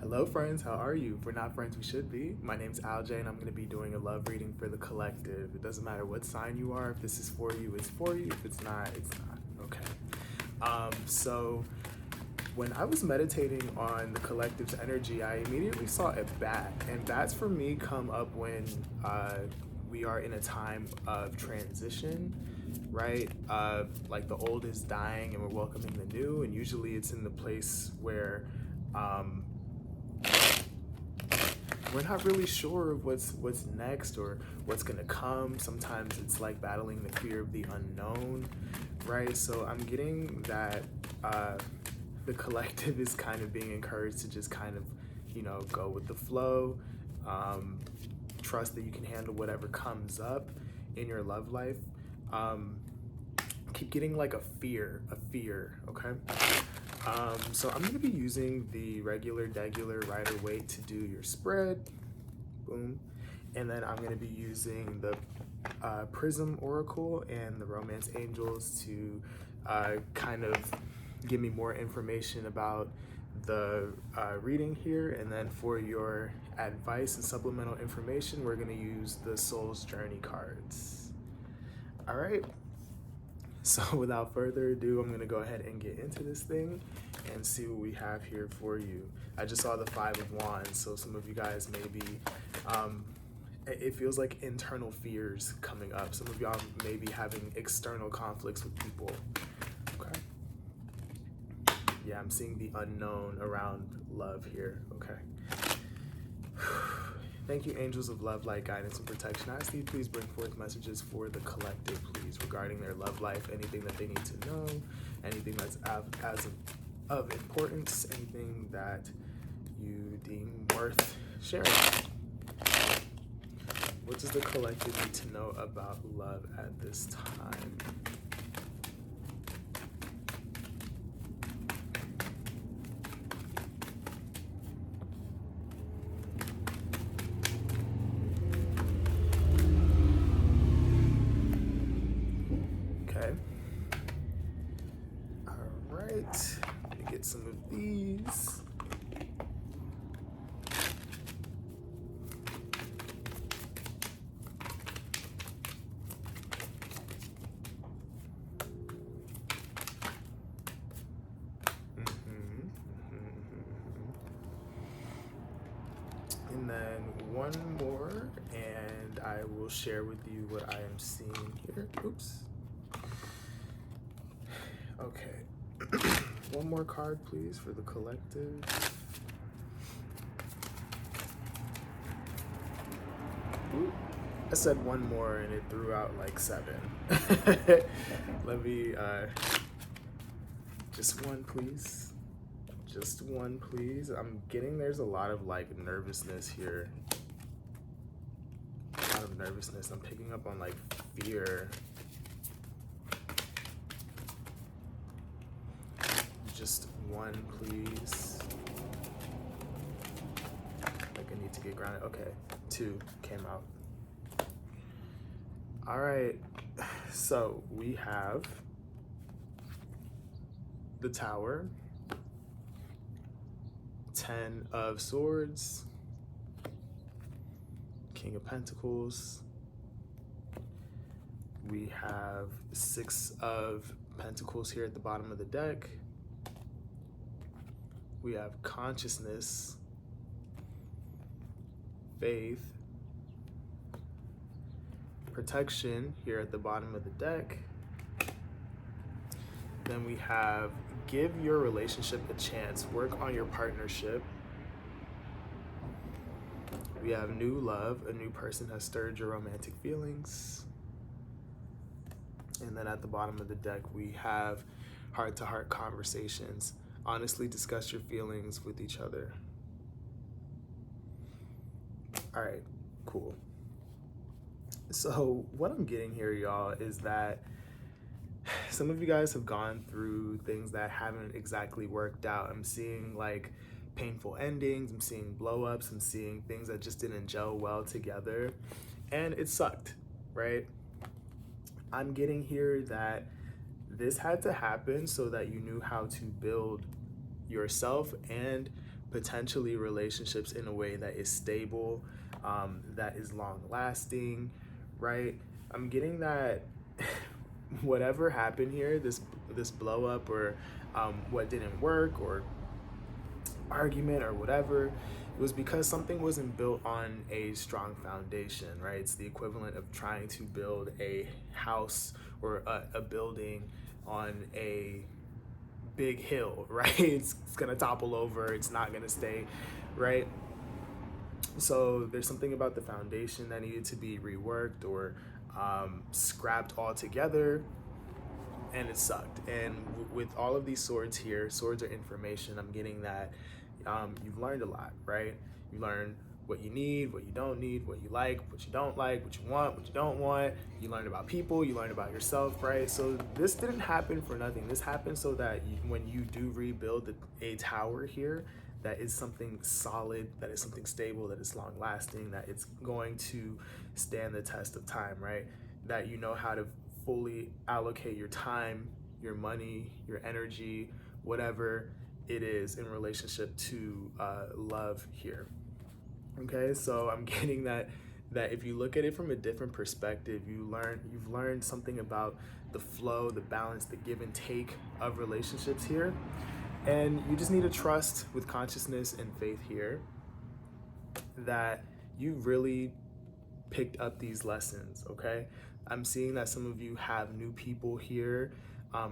Hello friends, how are you? If we're not friends, we should be. My name's Alj and I'm going to be doing a love reading for the collective. It doesn't matter what sign you are. If this is for you, it's for you. If it's not, it's not. Okay. So when I was meditating on the collective's energy, I immediately saw a bat. And bats for me come up when we are in a time of transition, right? Like the old is dying and we're welcoming the new. And usually it's in the place where we're not really sure of what's next or what's gonna come. Sometimes it's like battling the fear of the unknown, right? So I'm getting that the collective is kind of being encouraged to just kind of, go with the flow. Trust that you can handle whatever comes up in your love life. Keep getting like a fear, okay? So I'm gonna be using the regular Rider Waite to do your spread, boom. And then I'm gonna be using the Prism Oracle and the Romance Angels to kind of give me more information about the reading here. And then for your advice and supplemental information, we're gonna use the Soul's Journey cards. All right. So without further ado, I'm gonna go ahead and get into this thing and see what we have here for you. I just saw the 5 of Wands, so some of you guys may be, it feels like internal fears coming up. Some of y'all may be having external conflicts with people, okay? Yeah, I'm seeing the unknown around love here, okay? Thank you, angels of love, light, guidance, and protection. I ask you please bring forth messages for the collective, please, regarding their love life, anything that they need to know, anything that's of importance, anything that you deem worth sharing. What does the collective need to know about love at this time? Let me get some of these. And then one more, and I will share with you what I am seeing here. Oops. Okay. One more card, please, for the collective. Ooh, I said one more and it threw out like 7. Let me, just one, please. Just one, please. I'm getting there's a lot of like nervousness here. A lot of nervousness. I'm picking up on like fear. Just one, please. Like I need to get grounded. Okay, 2 came out. All right, so we have the Tower, 10 of Swords, King of Pentacles. We have 6 of Pentacles here at the bottom of the deck. We have Consciousness, Faith, Protection here at the bottom of the deck. Then we have Give your relationship a chance, work on your partnership. We have New Love, a new person has stirred your romantic feelings. And then at the bottom of the deck, we have Heart-to-heart conversations. Honestly discuss your feelings with each other. All right, cool. So what I'm getting here, y'all, is that some of you guys have gone through things that haven't exactly worked out. I'm seeing like painful endings, I'm seeing blow-ups, I'm seeing things that just didn't gel well together, and it sucked, right? I'm getting here that this had to happen so that you knew how to build yourself and potentially relationships in a way that is stable, that is long lasting, right? I'm getting that whatever happened here, this blow up, or what didn't work, or argument, or whatever, it was because something wasn't built on a strong foundation, right? It's the equivalent of trying to build a house or a building on a big hill, right? It's gonna topple over, it's not gonna stay, right? So there's something about the foundation that needed to be reworked or scrapped altogether, and it sucked. And with all of these swords here, swords are information. I'm getting that you've learned a lot, right? You learn what you need, what you don't need, what you like, what you don't like, what you want, what you don't want. You learned about people, you learned about yourself, right? So this didn't happen for nothing. This happened so that when you do rebuild a tower here, that is something solid, that is something stable, that is long lasting, that it's going to stand the test of time, right? That you know how to fully allocate your time, your money, your energy, whatever it is in relationship to love here. Okay, so I'm getting that if you look at it from a different perspective, you've learned something about the flow, the balance, the give and take of relationships here. And you just need to trust with consciousness and faith here that you really picked up these lessons, okay? I'm seeing that some of you have new people here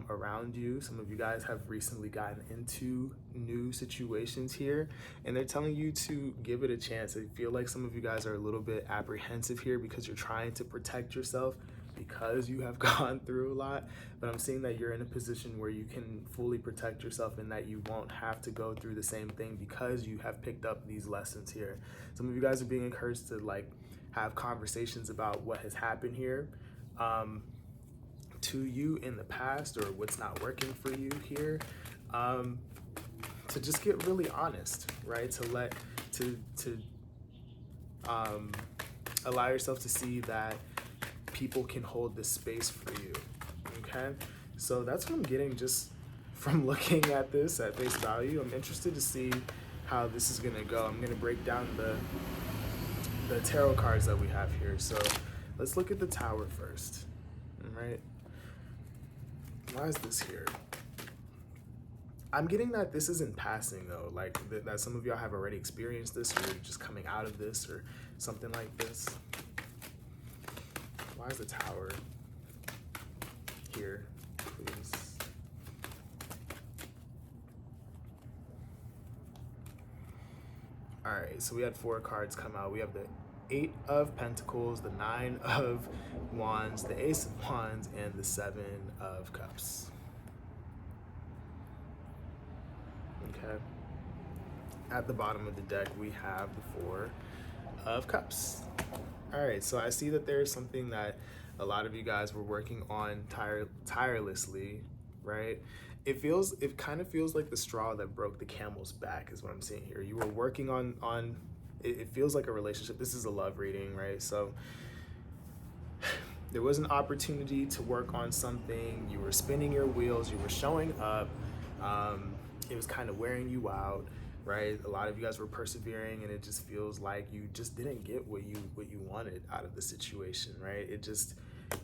around you. Some of you guys have recently gotten into new situations here, and they're telling you to give it a chance. I feel like some of you guys are a little bit apprehensive here because you're trying to protect yourself because you have gone through a lot, but I'm seeing that you're in a position where you can fully protect yourself and that you won't have to go through the same thing because you have picked up these lessons here. Some of you guys are being encouraged to have conversations about what has happened here to you in the past, or what's not working for you here, to just get really honest, right? To allow yourself to see that people can hold this space for you, okay? So that's what I'm getting just from looking at this at face value. I'm interested to see how this is gonna go. I'm gonna break down the tarot cards that we have here. So let's look at the Tower first, all right? Why is this here? I'm getting that this isn't passing though, that some of y'all have already experienced this, or you're just coming out of this, or something like this. Why is the Tower here, please? All right, so we had 4 cards come out. We have the 8 of Pentacles, the 9 of Wands, the Ace of Wands, and the 7 of Cups. Okay. At the bottom of the deck, we have the 4 of Cups. All right, so I see that there's something that a lot of you guys were working on tirelessly, right? It kind of feels like the straw that broke the camel's back is what I'm seeing here. You were working on it feels like a relationship. This is a love reading, right? So there was an opportunity to work on something. You were spinning your wheels, you were showing up. It was kind of wearing you out, right? A lot of you guys were persevering, and it just feels like you just didn't get what you wanted out of the situation, right?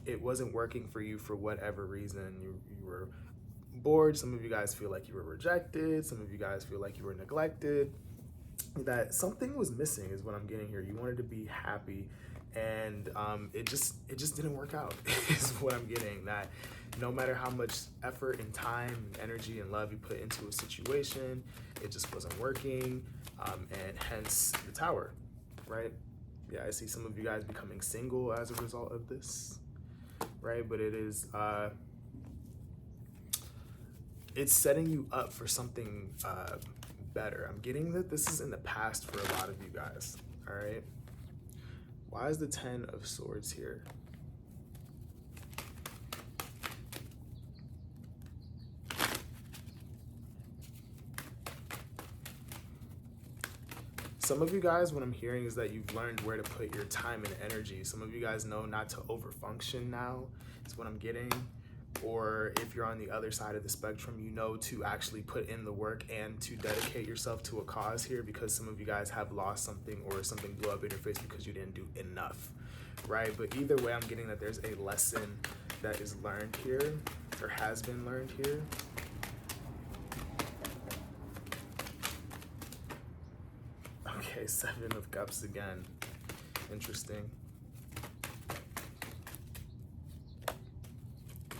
It wasn't working for you for whatever reason. You were bored. Some of you guys feel like you were rejected. Some of you guys feel like you were neglected. That something was missing is what I'm getting here. You wanted to be happy, and it just didn't work out is what I'm getting. That no matter how much effort and time and energy and love you put into a situation, it just wasn't working, and hence the Tower, right? Yeah, I see some of you guys becoming single as a result of this, right? But it is it's setting you up for something better. I'm getting that this is in the past for a lot of you guys, all right? Why is the 10 of Swords here? Some of you guys, what I'm hearing is that you've learned where to put your time and energy. Some of you guys know not to overfunction now, is what I'm getting, or if you're on the other side of the spectrum, you know to actually put in the work and to dedicate yourself to a cause here, because some of you guys have lost something or something blew up in your face because you didn't do enough, right? But either way, I'm getting that there's a lesson that is learned here or has been learned here. Okay, Seven of Cups again. Interesting.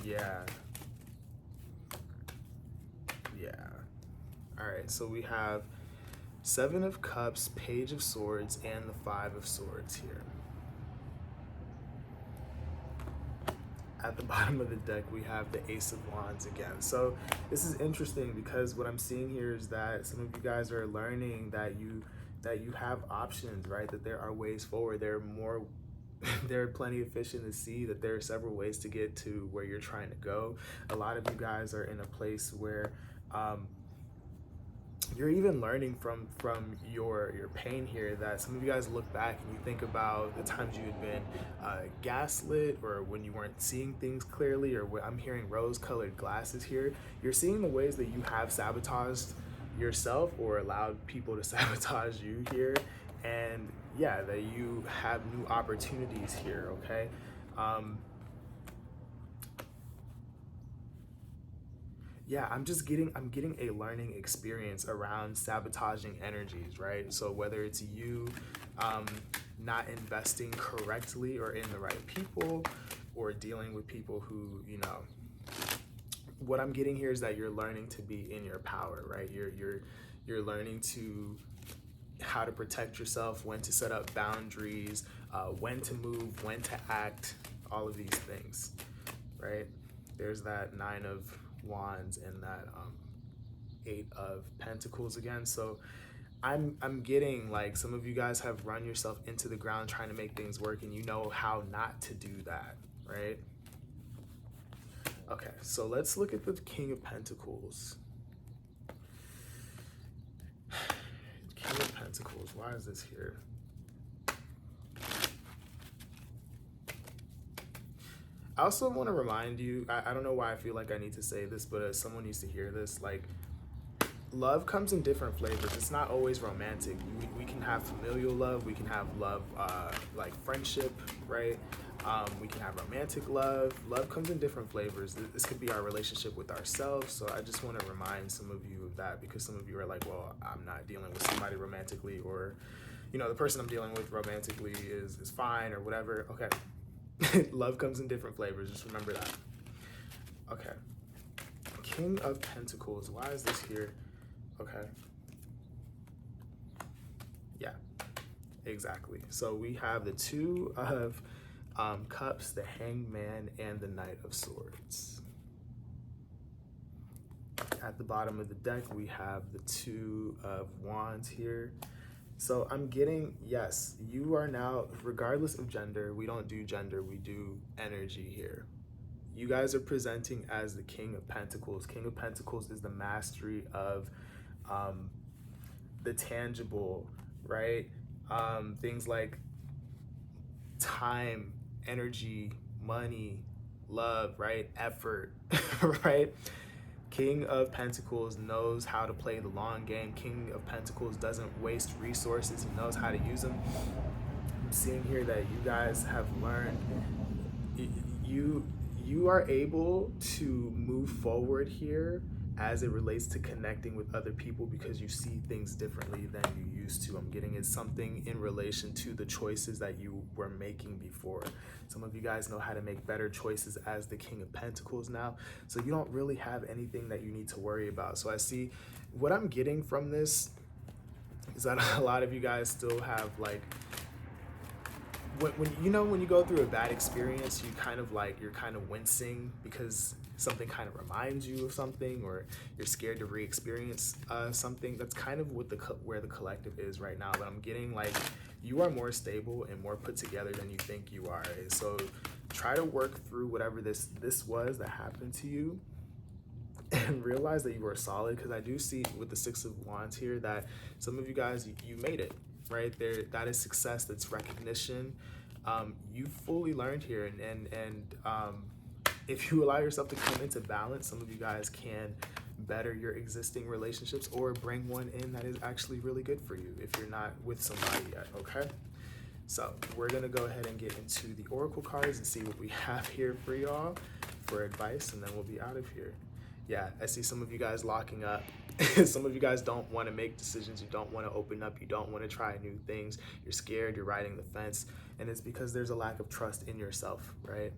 Yeah. Yeah. All right, so we have Seven of Cups, Page of Swords, and the Five of Swords here. At the bottom of the deck, we have the Ace of Wands again. So this is interesting because what I'm seeing here is that some of you guys are learning that you have options, right? That there are ways forward. There are more there are plenty of fish in the sea, that there are several ways to get to where you're trying to go. A lot of you guys are in a place where you're even learning from your pain here, that some of you guys look back and you think about the times you had been gaslit, or when you weren't seeing things clearly, or when I'm hearing rose-colored glasses here. You're seeing the ways that you have sabotaged yourself or allowed people to sabotage you here, and yeah, that you have new opportunities here, okay? Yeah, I'm getting a learning experience around sabotaging energies, right? So whether it's you not investing correctly or in the right people, or dealing with people who, you know, what I'm getting here is that you're learning to be in your power, right? You're learning to how to protect yourself, when to set up boundaries, when to move, when to act, all of these things, right? There's that Nine of Wands and that Eight of Pentacles again. So I'm getting like some of you guys have run yourself into the ground trying to make things work, and you know how not to do that, right? Okay, so let's look at the King of Pentacles. King of Pentacles, why is this here? I also want to remind you, I don't know why I feel like I need to say this, but someone needs to hear this. Like, love comes in different flavors. It's not always romantic. We can have familial love. We can have love like friendship, right? We can have romantic love. Love comes in different flavors. This could be our relationship with ourselves. So I just want to remind some of you of that, because some of you are like, well, I'm not dealing with somebody romantically, or, you know, the person I'm dealing with romantically is fine or whatever. Okay. Love comes in different flavors. Just remember that. Okay. King of Pentacles. Why is this here? Okay. Yeah, exactly. So we have the Two of Cups, the Hanged Man, and the Knight of Swords. At the bottom of the deck, we have the Two of Wands here. So I'm getting, yes, you are now, regardless of gender, we don't do gender, we do energy here. You guys are presenting as the King of Pentacles. King of Pentacles is the mastery of the tangible, right? Things like time, energy, money, love, right? Effort, right? King of Pentacles knows how to play the long game. King of Pentacles doesn't waste resources. He knows how to use them. I'm seeing here that you guys have learned, you are able to move forward here as it relates to connecting with other people, because you see things differently than you used to. I'm getting it's something in relation to the choices that you were making before. Some of you guys know how to make better choices as the King of Pentacles now, so you don't really have anything that you need to worry about. So I see what I'm getting from this is that a lot of you guys still have like, when you know, when you go through a bad experience, you kind of like, you're kind of wincing because something kind of reminds you of something, or you're scared to re-experience something. That's kind of what where the collective is right now. But I'm getting like, you are more stable and more put together than you think you are. So try to work through whatever this was that happened to you, and realize that you are solid, because I do see with the Six of Wands here that some of you guys, you made it, right there. That is success. That's recognition. You fully learned here, and if you allow yourself to come into balance, some of you guys can better your existing relationships or bring one in that is actually really good for you if you're not with somebody yet, okay? So we're gonna go ahead and get into the Oracle cards and see what we have here for y'all for advice, and then we'll be out of here. Yeah, I see some of you guys locking up. Some of you guys don't want to make decisions. You don't want to open up. You don't want to try new things. You're scared. You're riding the fence. And it's because there's a lack of trust in yourself, right?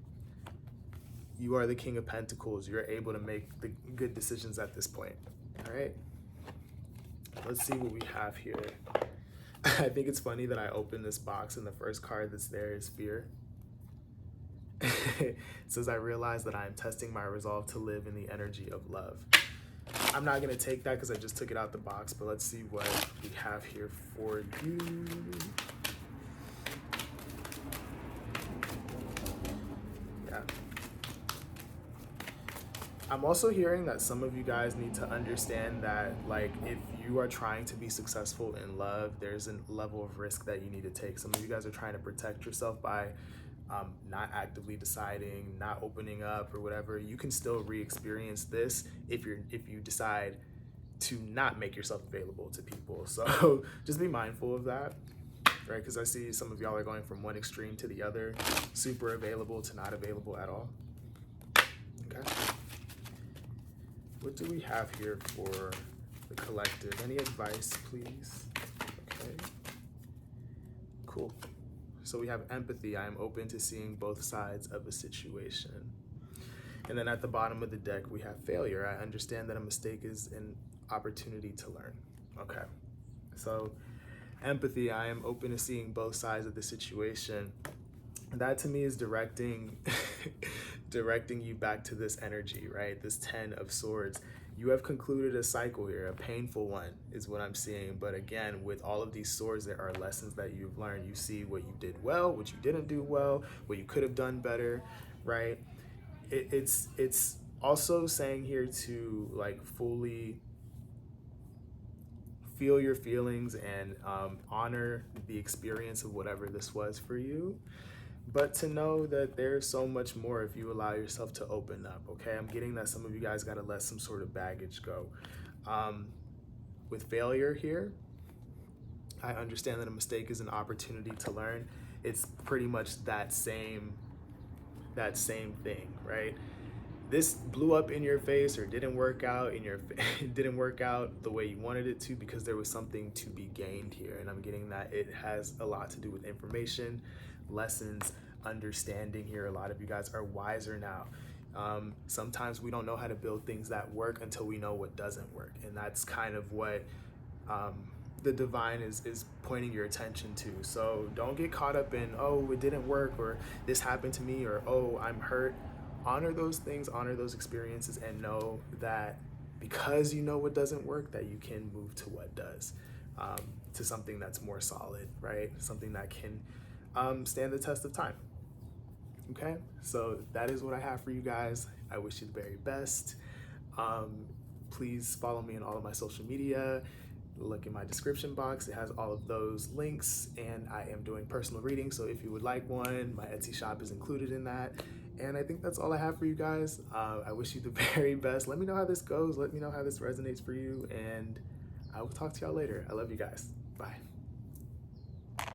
You are the King of Pentacles. You're able to make the good decisions at this point, all right? Let's see what we have here. I think it's funny that I opened this box and the first card that's there is fear. It says, I realize that I am testing my resolve to live in the energy of love. I'm not going to take that because I just took it out the box, but let's see what we have here for you. Yeah. I'm also hearing that some of you guys need to understand that, like, if you are trying to be successful in love, there's a level of risk that you need to take. Some of you guys are trying to protect yourself by not actively deciding, not opening up or whatever. You can still re-experience this if you decide to not make yourself available to people. So just be mindful of that, right? Because I see some of y'all are going from one extreme to the other, super available to not available at all. Okay. What do we have here for the collective? Any advice, please? Okay. Cool. So we have empathy. I am open to seeing both sides of a situation. And then at the bottom of the deck, we have failure. I understand that a mistake is an opportunity to learn. Okay. So empathy, I am open to seeing both sides of the situation. That to me is directing you back to this energy, right? This 10 of Swords. You have concluded a cycle here, a painful one is what I'm seeing. But again, with all of these swords, there are lessons that you've learned. You see what you did well, what you didn't do well, what you could have done better, right? It's also saying here to like fully feel your feelings and honor the experience of whatever this was for you. But to know that there's so much more if you allow yourself to open up, okay? I'm getting that some of you guys got to let some sort of baggage go. With failure here, I understand that a mistake is an opportunity to learn. It's pretty much that same thing, right? This blew up in your face or didn't work out didn't work out the way you wanted it to because there was something to be gained here. And I'm getting that it has a lot to do with information, lessons, understanding here. A lot of you guys are wiser now. Sometimes we don't know how to build things that work until we know what doesn't work. And that's kind of what the divine is pointing your attention to. So don't get caught up in, oh, it didn't work, or this happened to me, or oh, I'm hurt. Honor those things, honor those experiences, and know that because you know what doesn't work, that you can move to what does, to something that's more solid, right? Something that can stand the test of time. Okay, so that is what I have for you guys. I wish you the very best. Please follow me on all of my social media. Look in my description box. It has all of those links, and I am doing personal readings. So if you would like one, my Etsy shop is included in that. And I think that's all I have for you guys. I wish you the very best. Let me know how this goes. Let me know how this resonates for you, and I will talk to y'all later. I love you guys. Bye.